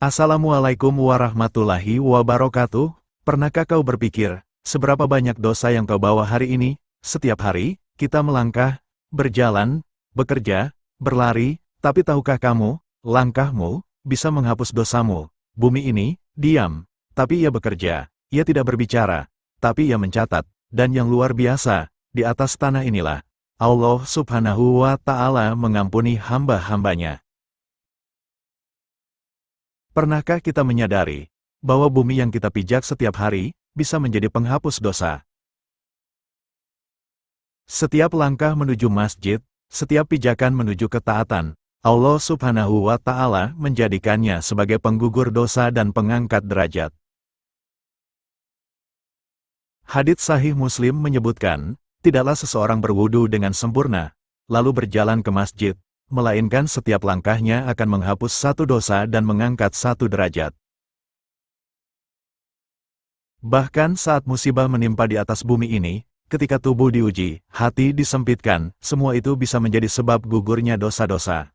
Assalamualaikum warahmatullahi wabarakatuh. Pernahkah kau berpikir, seberapa banyak dosa yang kau bawa hari ini? Setiap hari, kita melangkah, berjalan, bekerja, berlari, tapi tahukah kamu, langkahmu bisa menghapus dosamu. Bumi ini diam, tapi ia bekerja. Ia tidak berbicara, tapi ia mencatat. Dan yang luar biasa, di atas tanah inilah, Allah Subhanahu wa Ta'ala mengampuni hamba-hambanya. Pernahkah kita menyadari bahwa bumi yang kita pijak setiap hari bisa menjadi penghapus dosa? Setiap langkah menuju masjid, setiap pijakan menuju ketaatan, Allah Subhanahu wa Ta'ala menjadikannya sebagai penggugur dosa dan pengangkat derajat. Hadits Sahih Muslim menyebutkan, tidaklah seseorang berwudu dengan sempurna, lalu berjalan ke masjid, melainkan setiap langkahnya akan menghapus satu dosa dan mengangkat satu derajat. Bahkan saat musibah menimpa di atas bumi ini, ketika tubuh diuji, hati disempitkan, semua itu bisa menjadi sebab gugurnya dosa-dosa.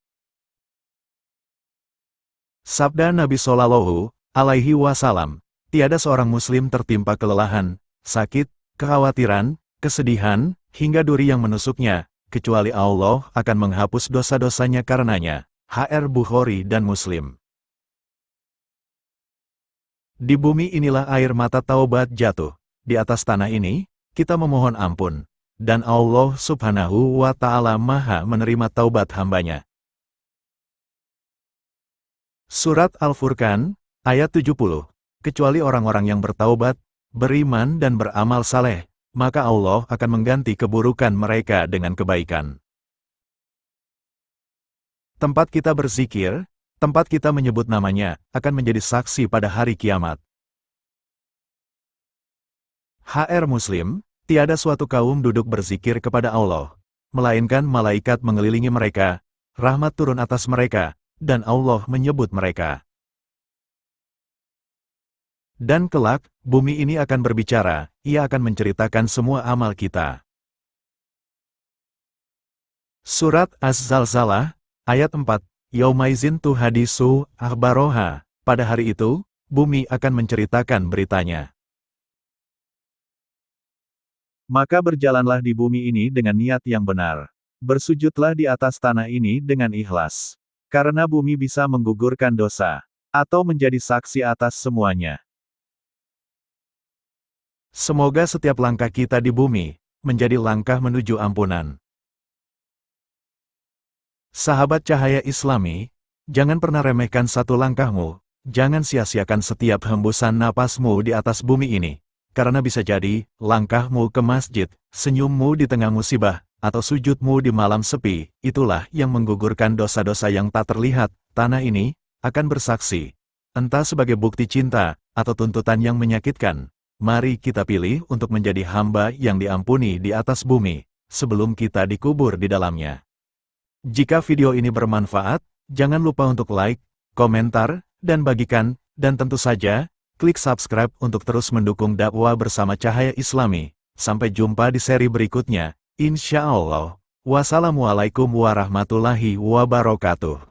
Sabda Nabi Shallallahu Alaihi Wasallam, tiada seorang muslim tertimpa kelelahan, sakit, kekhawatiran, kesedihan, hingga duri yang menusuknya, kecuali Allah akan menghapus dosa-dosanya karenanya. HR Bukhari dan Muslim. Di bumi inilah air mata taubat jatuh. Di atas tanah ini, kita memohon ampun. Dan Allah Subhanahu wa Ta'ala Maha menerima taubat hambanya. Surat Al-Furqan, ayat 70. Kecuali orang-orang yang bertaubat, beriman dan beramal saleh, maka Allah akan mengganti keburukan mereka dengan kebaikan. Tempat kita berzikir, tempat kita menyebut namanya, akan menjadi saksi pada hari kiamat. HR Muslim, tiada suatu kaum duduk berzikir kepada Allah, melainkan malaikat mengelilingi mereka, rahmat turun atas mereka, dan Allah menyebut mereka. Dan kelak, bumi ini akan berbicara, ia akan menceritakan semua amal kita. Surat Az-Zalzalah, ayat 4, Yaumaizin tu hadisu akhbaroha, pada hari itu, bumi akan menceritakan beritanya. Maka berjalanlah di bumi ini dengan niat yang benar. Bersujudlah di atas tanah ini dengan ikhlas. Karena bumi bisa menggugurkan dosa, atau menjadi saksi atas semuanya. Semoga setiap langkah kita di bumi, menjadi langkah menuju ampunan. Sahabat cahaya Islami, jangan pernah remehkan satu langkahmu, jangan sia-siakan setiap hembusan napasmu di atas bumi ini. Karena bisa jadi, langkahmu ke masjid, senyummu di tengah musibah, atau sujudmu di malam sepi, itulah yang menggugurkan dosa-dosa yang tak terlihat. Tanah ini akan bersaksi, entah sebagai bukti cinta, atau tuntutan yang menyakitkan. Mari kita pilih untuk menjadi hamba yang diampuni di atas bumi, sebelum kita dikubur di dalamnya. Jika video ini bermanfaat, jangan lupa untuk like, komentar, dan bagikan, dan tentu saja, klik subscribe untuk terus mendukung dakwah bersama Cahaya Islami. Sampai jumpa di seri berikutnya, insya Allah. Wassalamualaikum warahmatullahi wabarakatuh.